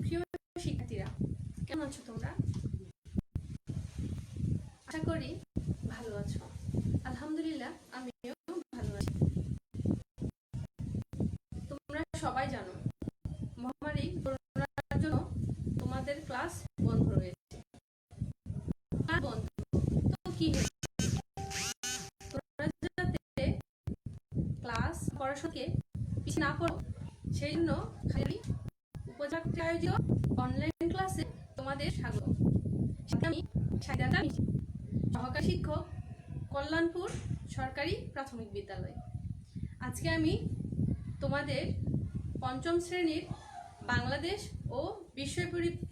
প্রিয় শিক্ষার্থীরা, কেমন আছো তোমরা? আশা করি ভালো আছো। আলহামদুলিল্লাহ, আমিও ভালো আছি। তোমরা সবাই জানো মহামারী করোনার জন্য তোমাদের ক্লাস বন্ধ রয়েছে। বন্ধ তো কি হয়েছে? তোমরা যাতে ক্লাস পড়াশোনাকে পিছিয়ে না পড়ো, সেই জন্য খালি উপজাতি আয়োজিত অনলাইন ক্লাসে তোমাদের স্বাগত। আমি সাইদাতা, সহকারী শিক্ষক, কল্যাণপুর সরকারি প্রাথমিক বিদ্যালয়। আজকে আমি তোমাদের পঞ্চম শ্রেণীর বাংলাদেশ ও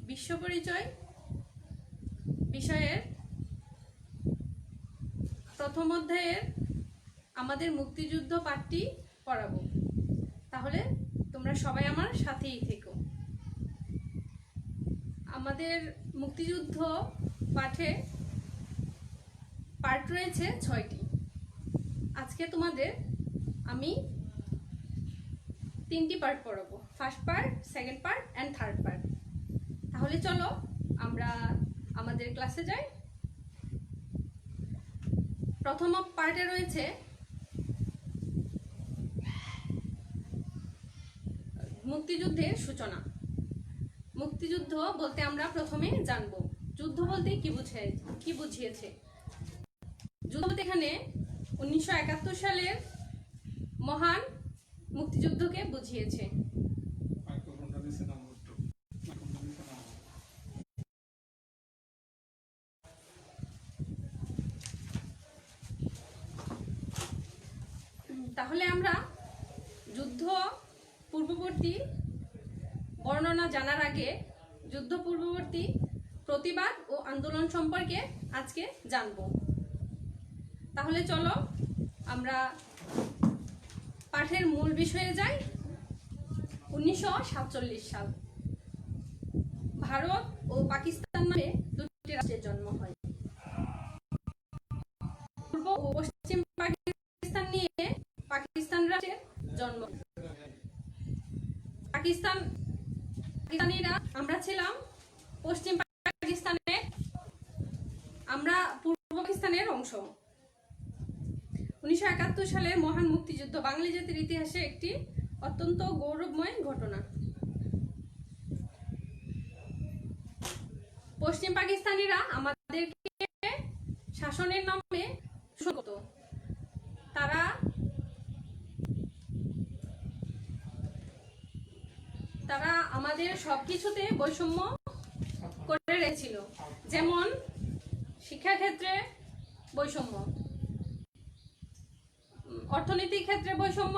বিশ্ব পরিচয় বিষয়ের প্রথম অধ্যায়ের আমাদের মুক্তিযুদ্ধ পাঠটি পড়াবো। তাহলে তোমরা সবাই আমার সাথেই থেকো। আমাদের মুক্তিযুদ্ধ পাঠে পার্ট রয়েছে 6টি। আজকে তোমাদের আমি 3টি পার্ট পড়াবো, first part, second part and third part. তাহলে চলো আমরা আমাদের ক্লাসে যাই। প্রথম পার্টে রয়েছে মুক্তিযুদ্ধের সূচনা। মুক্তিযুদ্ধ বলতে আমরা প্রথমে জানব যুদ্ধ বলতে কি বুঝিয়েছে। যুদ্ধ বলতে এখানে 1971 সালের মহান মুক্তিযুদ্ধকে বুঝিয়েছে। তাহলে আমরা যুদ্ধ পূর্ববর্তী বর্ণনা জানার আগে যুদ্ধ পূর্ববর্তী প্রতিবাদ ও আন্দোলন সম্পর্কে আজকে জানব। তাহলে চলো আমরা পাঠের মূল বিষয়ে যাই। 1947 সাল ভারত ও পাকিস্তান নামে দুটি রাষ্ট্রের জন্ম হয়। পূর্ব ও পশ্চিম পাকিস্তান নিয়ে পাকিস্তান রাষ্ট্রের জন্ম। পাকিস্তানিরা আমরা ছিলাম পশ্চিম পাকিস্তানে, আমরা পূর্ব পাকিস্তানের অংশ। 1971 সালের মহান মুক্তিযুদ্ধ বাঙালি জাতির ইতিহাসে একটি অত্যন্ত গৌরবময় ঘটনা। পশ্চিম পাকিস্তানিরা আমাদেরকে শাসনের নামে শোষণ করত। তারা আমাদের সবকিছুতে বৈষম্য করে রেখেছিল, যেমন শিক্ষাক্ষেত্রে বৈষম্য, অর্থনৈতিক ক্ষেত্রে বৈষম্য,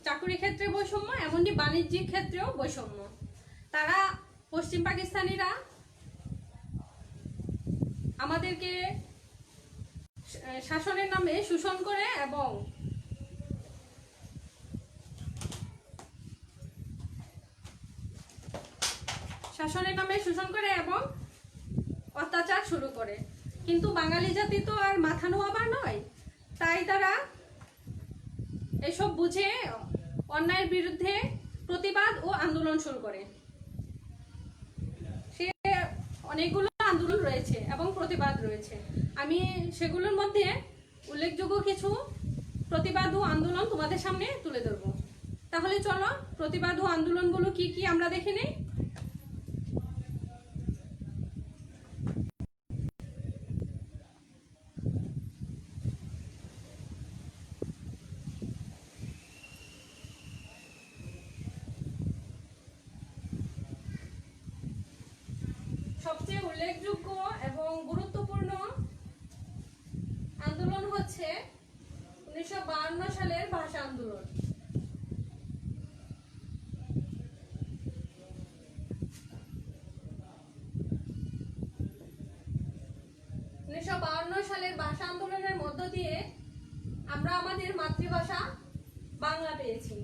চাকরি ক্ষেত্রে বৈষম্য, এমনকি বাণিজ্যিক ক্ষেত্রেও বৈষম্য। তারা পশ্চিম পাকিস্তানিরা আমাদেরকে শাসনের নামে শোষণ করে এবং অত্যাচার শুরু করে। কিন্তু বাঙালি জাতি তো আর মাথা নোয়াবার নয়, তাই তারা এসব বুঝে অন্যায়ের বিরুদ্ধে প্রতিবাদ ও আন্দোলন শুরু করে। সে অনেকগুলো আন্দোলন রয়েছে এবং প্রতিবাদ রয়েছে। আমি সেগুলোর মধ্যে উল্লেখযোগ্য কিছু প্রতিবাদ ও আন্দোলন তোমাদের সামনে তুলে ধরবো। তাহলে চলো প্রতিবাদ ও আন্দোলনগুলো কি কি আমরা দেখে নেই। সবচেয়ে উল্লেখযোগ্য এবং গুরুত্বপূর্ণ আন্দোলন হচ্ছে 1952 সালের ভাষা আন্দোলন। 1952 সালের ভাষা আন্দোলনের মধ্য দিয়ে আমরা আমাদের মাতৃভাষা বাংলা পেয়েছি।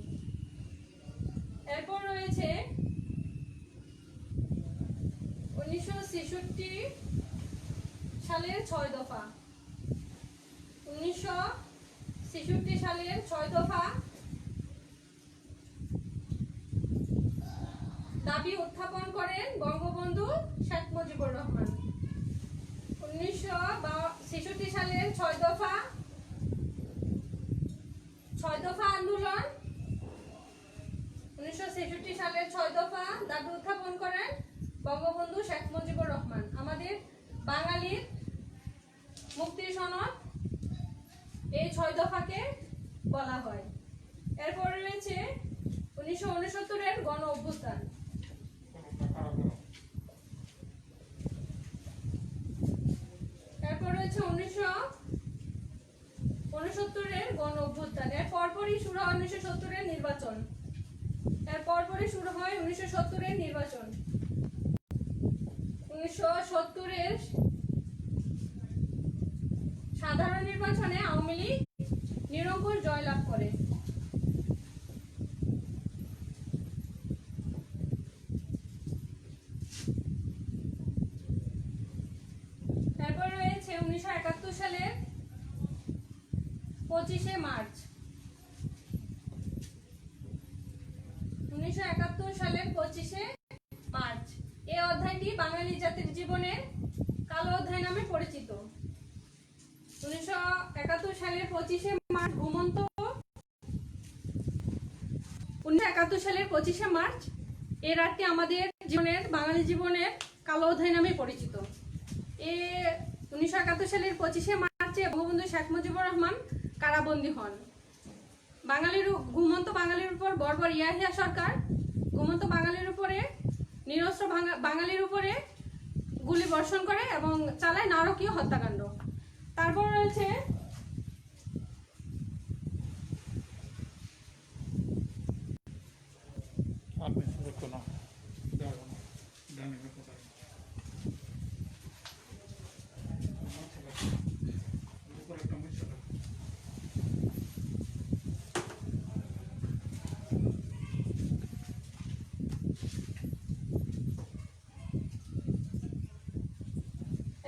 এরপর রয়েছে 1966 সালের 6 দফা। 1966 সালের 6 দফা দাবি উত্থাপন করেন বঙ্গবন্ধু শেখ মুজিবুর রহমান। 1966 সালের 6 দফা আন্দোলন, 1966 সালের 6 দফা দাবি উত্থাপন করেন বঙ্গবন্ধু শেখ মুজিবুর রহমান। আমাদের বাঙালির মুক্তির সনদ এই 6 দফাকে বলা হয়। এরপর রয়েছে 1969 এর গণ অভ্যুত্থান। এরপর রয়েছে 1969 এর গণ অভ্যুত্থান। এর পরপরই শুরু হয় 1970 এর নির্বাচন। 1970 এর নির্বাচন। 1970 এর সাধারণ নির্বাচনে আওয়ামী লীগ নিরঙ্কুশ জয়লাভ করে। তারপর রয়েছে 1971 সালের 25শে মার্চ। 1971 সালের 25শে মার্চ এই অধ্যায়টি বাঙালি জাতির জীবনের কালো অধ্যায় নামে পরিচিত। 1971 সালের 25শে মার্চ এই রাতটি আমাদের জীবনের বাঙালি জীবনের কালো অধ্যায় নামে পরিচিত। 1971 সালের 25শে মার্চে বঙ্গবন্ধু শেখ মুজিবুর রহমান কারাবন্দী হন। ঘুমন্ত বাঙালির উপর বর্বর ইয়াহিয়া সরকার ঘুমন্ত বাঙালির উপরে নিরস্ত্র বাঙালির উপরে গুলি বর্ষণ করে এবং চালায় নারকীয় হত্যাকাণ্ড। তারপর রয়েছে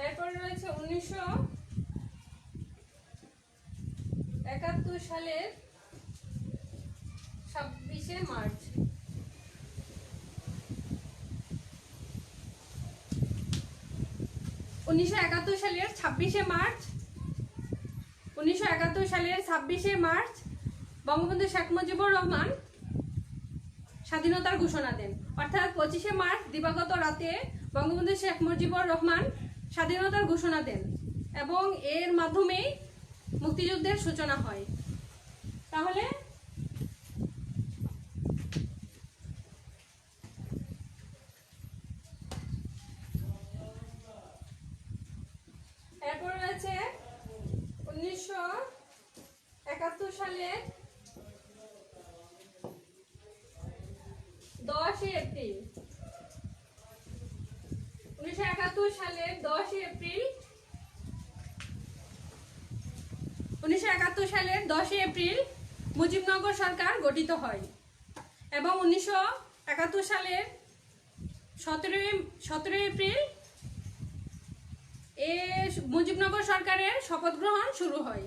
এরপরে রয়েছে 1971 সালের 26শে মার্চ। 1971 সালের 26শে মার্চ বঙ্গবন্ধু শেখ মুজিবুর রহমান স্বাধীনতার ঘোষণা দেন। অর্থাৎ 25শে মার্চ দিবাগত রাতে বঙ্গবন্ধু শেখ মুজিবুর রহমান স্বাধীনতার ঘোষণা দেন এবং এর মাধ্যমেই মুক্তিযুদ্ধের সূচনা হয়। তাহলে এরপর রয়েছে 1971 সালের 10 এপ্রিল। 1971 সালের 10 এপ্রিল মুজিবনগর সরকার গঠিত হয় এবং 1971 সালের 17 এপ্রিল মুজিবনগর সরকারের শপথ গ্রহণ শুরু হয়।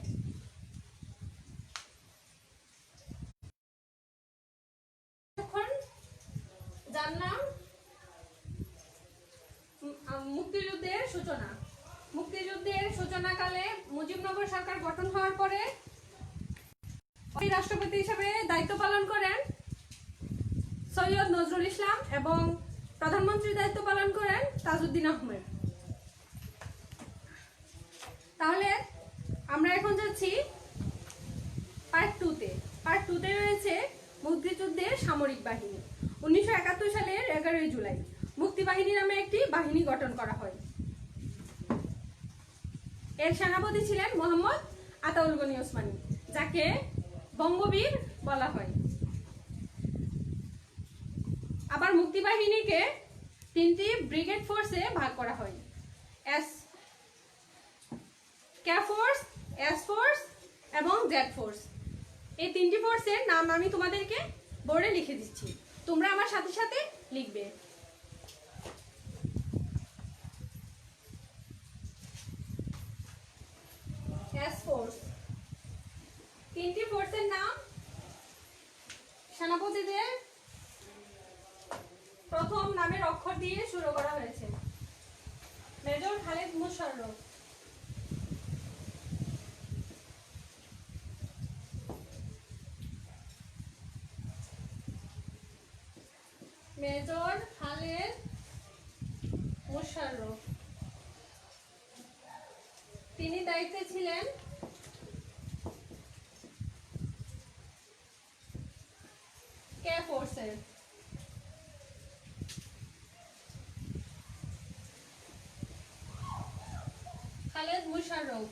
জানলাম মুক্তিযুদ্ধের সূচনাকালে মুজিবনগর সরকার গঠন হওয়ার পরে রাষ্ট্রপতি হিসেবে দায়িত্ব পালন করেন সৈয়দ নজরুল ইসলাম এবং প্রধানমন্ত্রীর দায়িত্ব পালন করেন তাজউদ্দিন আহমেদ। তাহলে আমরা এখন যাচ্ছি পার্ট 2 তে রয়েছে মুক্তিযুদ্ধের সামরিক বাহিনী। 1971 সালের 11 জুলাই মুক্তিবাহিনী নামে একটি বাহিনী গঠন করা হয়। এর সেনাপতি ছিলেন মোহাম্মদ আতাউল গনি ওসমানী, যাকে বঙ্গবীর বলা হয়। আবার মুক্তিবাহিনীকে 3টি ব্রিগেড ফোর্সে ভাগ করা হয়। কে ফোর্স, এস ফোর্স এবং জেড ফোর্স। এই 3টি ফোর্সের নাম আমি তোমাদেরকে বোর্ডে লিখে দিচ্ছি, তোমরা আমার সাথে সাথে লিখবে। এস ফোর্স, 3টি ফোর্সের নাম, সেনাপতিদের প্রথম নামের অক্ষর দিয়ে শুরু করা হয়েছে। মেজর খালেদ মোশাররফ। মেজর খালেদ মোশাররফ। তিনি দায়িত্বে ছিলেন কে ফোর্সের। খালেদ মোশাররফ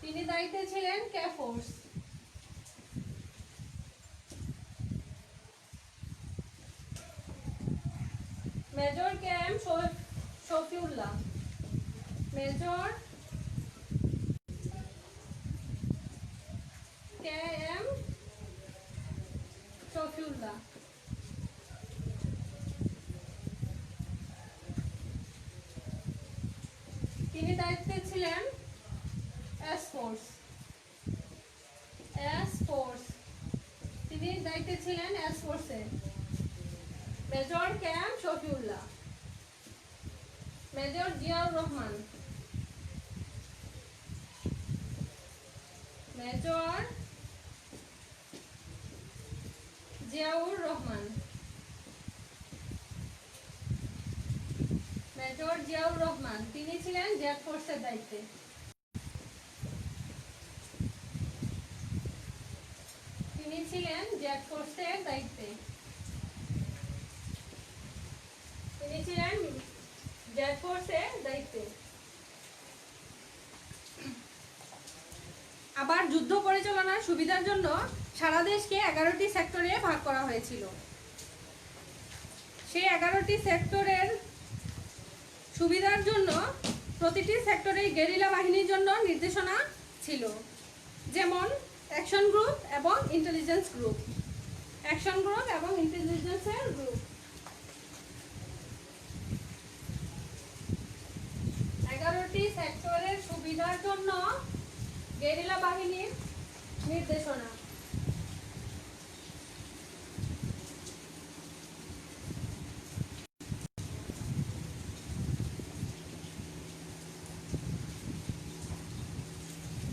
তিনি দায়িত্বে ছিলেন K force. Major K M Shafiullah. Major K M Shafiullah তিনি দায়িত্বে ছিলেন এস ফোর্স। তিনি দায়িত্বে ছিলেন এস ফোর্সে। Major K M Shafiullah. Major Ziaur Rahman. Major Ziaur Rahman. Major Ziaur Rahman তিনি ছিলেন জেড ফোর্সের দায়িত্বে। তিনি ছিলেন জেড ফোর্সের দায়িত্বে। তিনি ছিলেন জেড ফোর্সের দায়িত্বে। আবার যুদ্ধ পরিচালনার সুবিধার জন্য সারা দেশকে 11টি সেক্টরে ভাগ করা হয়েছিল। সেই 11টি সেক্টরের সুবিধার জন্য প্রতিটি সেক্টরে গেরিলা বাহিনীর জন্য নির্দেশনা ছিল, যেমন অ্যাকশন গ্রুপ এবং ইন্টেলিজেন্স গ্রুপ। অ্যাকশন গ্রুপ এবং ইন্টেলিজেন্সের গ্রুপ। 11টি সেক্টরের সুবিধার জন্য গেরিলা বাহিনীর নির্দেশনা।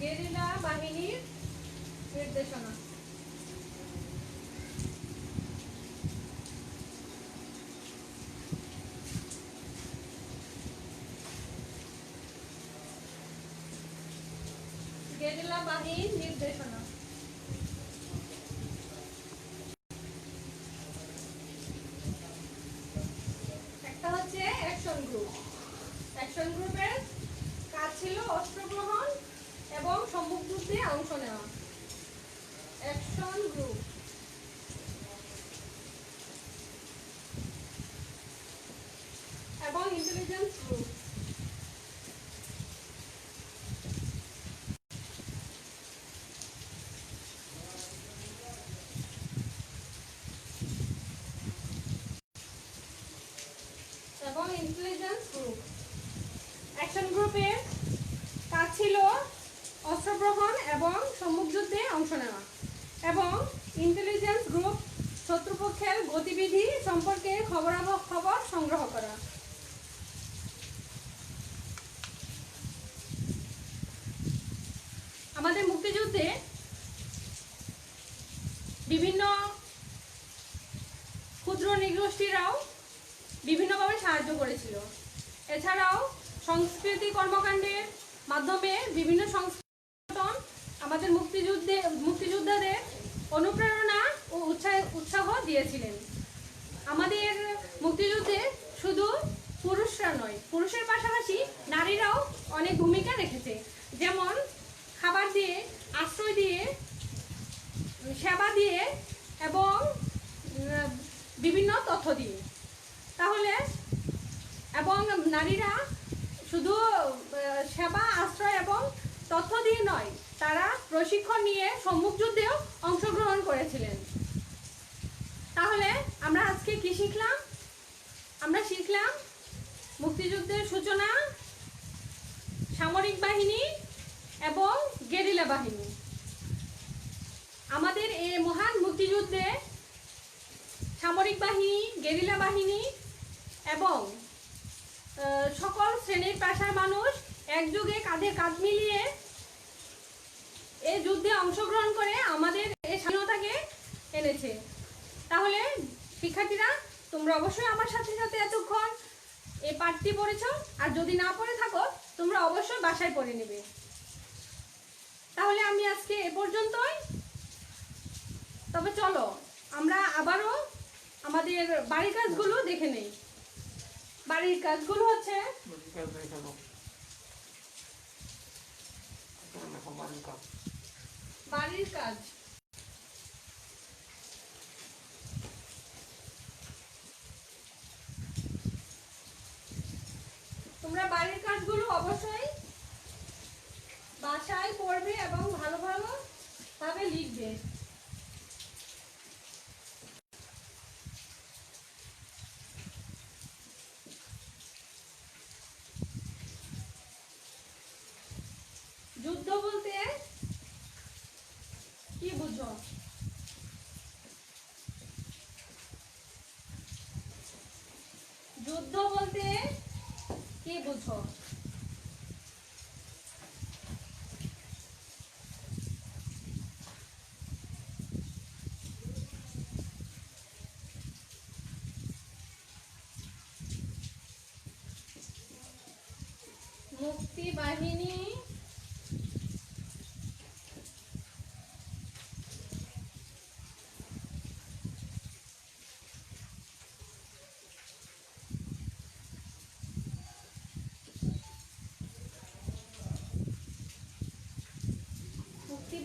গেরিলা বাহিনীর নির্দেশনা। গেরিলা বাহিনীর নির্দেশনা। একটা হচ্ছে অ্যাকশন গ্রুপ। অ্যাকশন গ্রুপের কাজ ছিল অস্ত্র গ্রহণ এবং সম্মুখ যুদ্ধে অংশ নেওয়া। Action group. এবং ইন্টেলিজেন্স গ্রুপ। অ্যাকশন গ্রুপের কাজ ছিল অস্ত্র গ্রহণ এবং সম্মুখ যুদ্ধে অংশ নেওয়া, এবং ইন্টেলিজেন্স গ্রুপ শত্রুপক্ষের গতিবিধি সম্পর্কে খবর সংগ্রহ করা। আমাদের মুক্তিযুদ্ধে বিভিন্ন ক্ষুদ্র নৃগোষ্ঠীরাও বিভিন্নভাবে সাহায্য করেছিল। এছাড়াও সংস্কৃতি কর্মকাণ্ডের মাধ্যমে বিভিন্ন সংগঠন আমাদের মুক্তিযোদ্ধাদের অনুপ্রেরণা ও উৎসাহ দিয়েছিলেন। আমাদের মুক্তিযুদ্ধে শুধু পুরুষরা নয়, পুরুষের পাশাপাশি নারীরাও অনেক ভূমিকা রেখেছে, যেমন খাবার দিয়ে, আশ্রয় দিয়ে, সেবা দিয়ে এবং বিভিন্ন তথ্য দিয়ে। তাহলে এবং নারীরা শুধু সেবা, আশ্রয় এবং তথ্য দিয়ে নয়, তারা প্রশিক্ষণ নিয়ে সম্মুখ যুদ্ধেও অংশগ্রহণ করেছিলেন। তাহলে আমরা আজকে কি শিখলাম? আমরা শিখলাম মুক্তিযুদ্ধের সূচনা, সামরিক বাহিনী এবং গেরিলা বাহিনী। আমাদের এই মহান মুক্তিযুদ্ধে সামরিক বাহিনী, গেরিলা বাহিনী বাহিনী এবং সকল শ্রেণীর পেশার মানুষ একযোগে কাঁধে কাঁধ মিলিয়ে এই যুদ্ধে অংশগ্রহণ করে আমাদের এই স্বাধীনতাকে এনেছে। তাহলে শিক্ষার্থীরা, তোমরা অবশ্যই আমার সাথে সাথে এতক্ষণ এই পাঠটি পড়েছো, আর যদি না পড়ে থাকো তোমরা অবশ্যই বাসায় পড়ে নেবে। তাহলে আমি আজকে এ পর্যন্তই। তবে চলো আমরা আবারও আমাদের বাড়ির কাজগুলো দেখে নেই। বাড়ির কাজগুলো হচ্ছে বাড়ির কাজ। তোমরা বাড়ির কাজগুলো অবশ্যই বাসায় পড়বে এবং ভালো ভালো ভাবে লিখবে। যুদ্ধ বলতে কি বুঝো? যুদ্ধ বলতে কি বুঝো? মুক্তি বাহিনী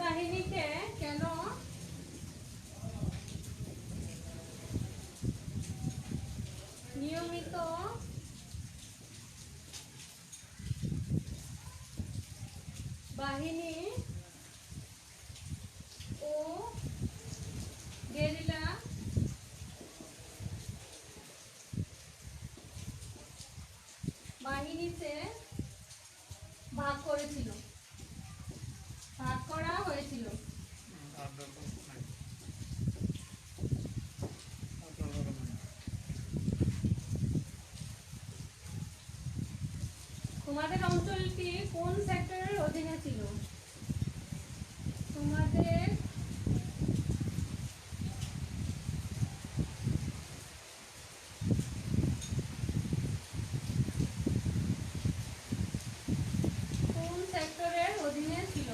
বাহিনীকে কেন নিয়মিত বাহিনী ও গেরিলা বাহিনীতে ভাগ করেছিল, ভাগ করা হয়েছিল। তোমাদের অঞ্চলটি কোন সেক্টরের অধীনে ছিল? তোমাদের কোন সেক্টরের অধীনে ছিল?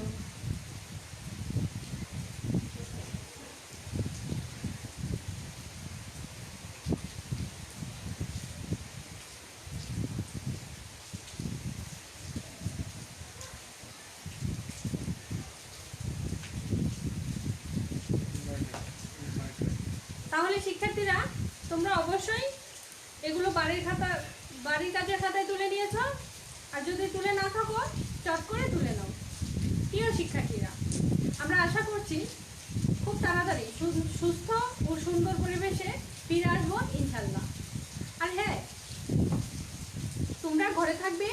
তাহলে শিক্ষার্থীরা, তোমরা অবশ্যই এগুলো বাড়ির কাজের খাতায় তুলে নিয়েছো, আর যদি তুলে না থাকো চট করে তুলে নাও। প্রিয় শিক্ষার্থীরা, আমরা আশা করছি খুব তাড়াতাড়ি সুস্থ ও সুন্দর পরিবেশে ফিরে আসবো ইনশাল্লাহ। আর হ্যাঁ, তোমরা ঘরে থাকবে,